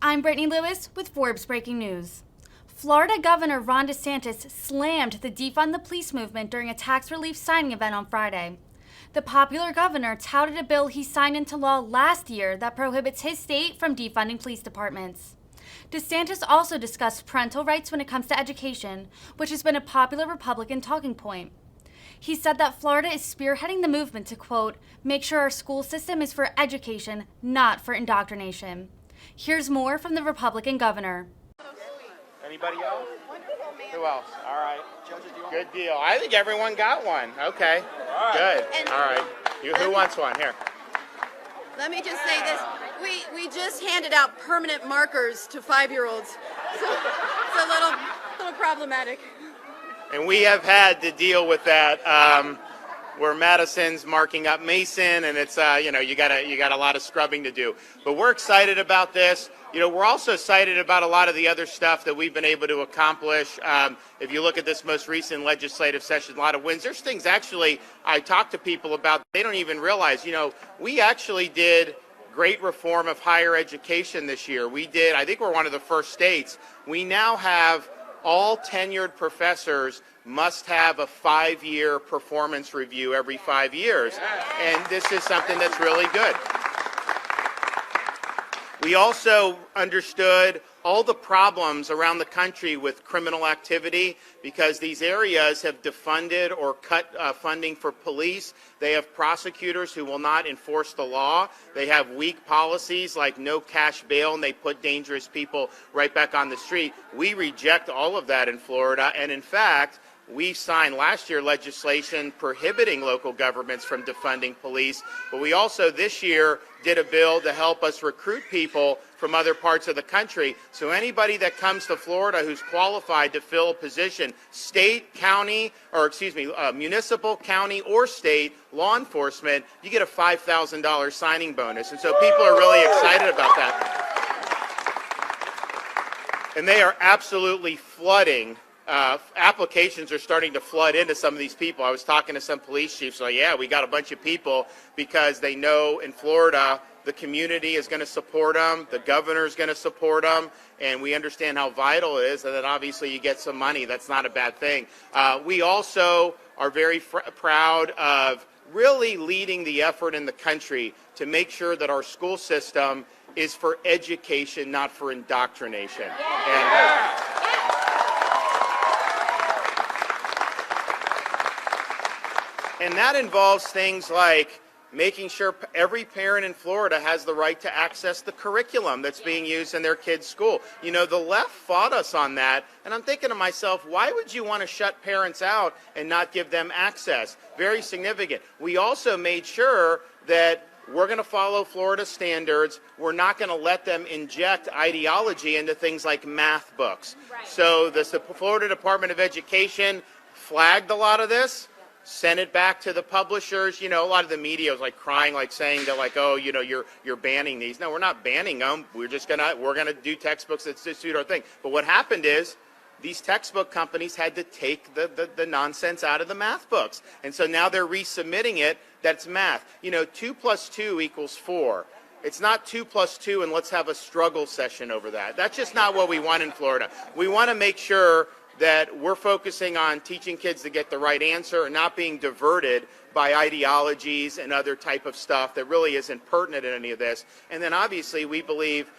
I'm Brittany Lewis with Forbes Breaking News. Florida Governor Ron DeSantis slammed the Defund the Police movement during a tax relief signing event on Friday. The popular governor touted a bill he signed into law last year that prohibits his state from defunding police departments. DeSantis also discussed parental rights when it comes to education, which has been a popular Republican talking point. He said that Florida is spearheading the movement to, quote, make sure our school system is for education, not for indoctrination. Here's more from the Republican governor. Anybody else? Who else? All right. Good deal. I think everyone got one. Okay. Good. All right. Who wants one? Here. Let me just say this. We just handed out permanent markers to 5-year-olds. So it's a little problematic. And we have had to deal with that where Madison's marking up Mason, and it's you got a lot of scrubbing to do. But we're excited about this. We're also excited about a lot of the other stuff that we've been able to accomplish. If you look at this most recent legislative session, a lot of wins. There's things actually I talk to people about they don't even realize. We actually did great reform of higher education this year. I think we're one of the first states. We now have all tenured professors must have a 5-year performance review every 5 years. And this is something that's really good. We also understood all the problems around the country with criminal activity because these areas have defunded or cut funding for police. They have prosecutors who will not enforce the law. They have weak policies like no cash bail, and they put dangerous people right back on the street. We reject all of that in Florida, and in fact, we signed last year legislation prohibiting local governments from defunding police, but we also this year did a bill to help us recruit people from other parts of the country. So anybody that comes to Florida who's qualified to fill a position, municipal, county, or state law enforcement, you get a $5,000 signing bonus. And so people are really excited about that. And they are absolutely flooding. Applications are starting to flood into some of these people. I was talking to some police chiefs, so yeah, we got a bunch of people because they know in Florida the community is going to support them, the governor is going to support them, and we understand how vital it is, and then obviously you get some money. That's not a bad thing. We also are very proud of really leading the effort in the country to make sure that our school system is for education, not for indoctrination. And that involves things like making sure every parent in Florida has the right to access the curriculum that's being used in their kids' school. The left fought us on that, and I'm thinking to myself, why would you want to shut parents out and not give them access? Very significant. We also made sure that we're going to follow Florida standards. We're not going to let them inject ideology into things like math books. Right. So the Florida Department of Education flagged a lot of this. Sent it back to the publishers. A lot of the media was like crying, like saying that, like, oh, you're banning these. No, we're not banning them. We're gonna do textbooks that suit our thing. But what happened is these textbook companies had to take the nonsense out of the math books, and so now they're resubmitting it. That's math. 2 + 2 = 4. It's not 2 + 2 and let's have a struggle session over that. That's just not what we want in Florida. We want to make sure that we're focusing on teaching kids to get the right answer and not being diverted by ideologies and other type of stuff that really isn't pertinent in any of this. And then obviously we believe,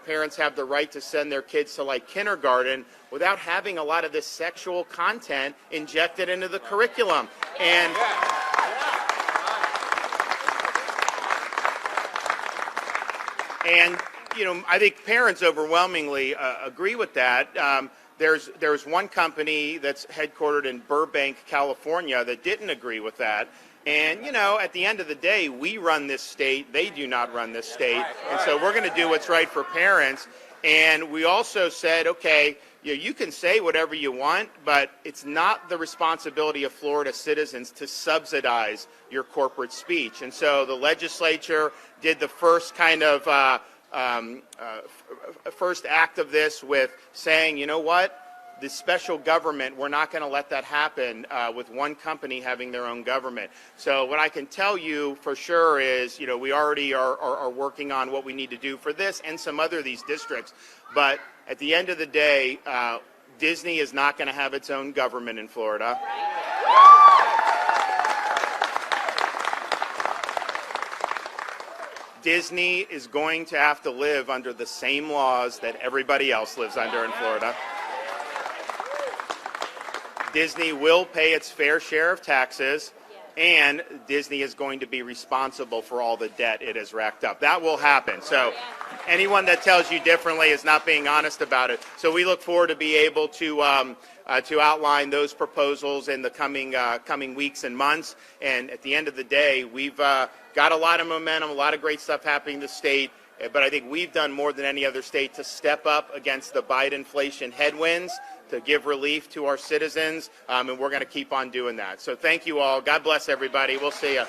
parents have the right to send their kids to like kindergarten without having a lot of this sexual content injected into the curriculum. And I think parents overwhelmingly agree with that. There's one company that's headquartered in Burbank, California, that didn't agree with that. And, at the end of the day, we run this state. They do not run this state. And so we're going to do what's right for parents. And we also said, okay, you can say whatever you want, but it's not the responsibility of Florida citizens to subsidize your corporate speech. And so the legislature did the first kind of first act of this with saying, you know what, the special government, we're not going to let that happen with one company having their own government. So what I can tell you for sure is, we already are working on what we need to do for this and some other of these districts. But at the end of the day, Disney is not going to have its own government in Florida. Disney is going to have to live under the same laws that everybody else lives under in Florida. Disney will pay its fair share of taxes, and Disney is going to be responsible for all the debt it has racked up. That will happen. So anyone that tells you differently is not being honest about it. So we look forward to be able to outline those proposals in the coming weeks and months. And at the end of the day, we've got a lot of momentum, a lot of great stuff happening in the state. But I think we've done more than any other state to step up against the Biden-inflation headwinds, to give relief to our citizens, and we're going to keep on doing that. So thank you all. God bless everybody. We'll see you.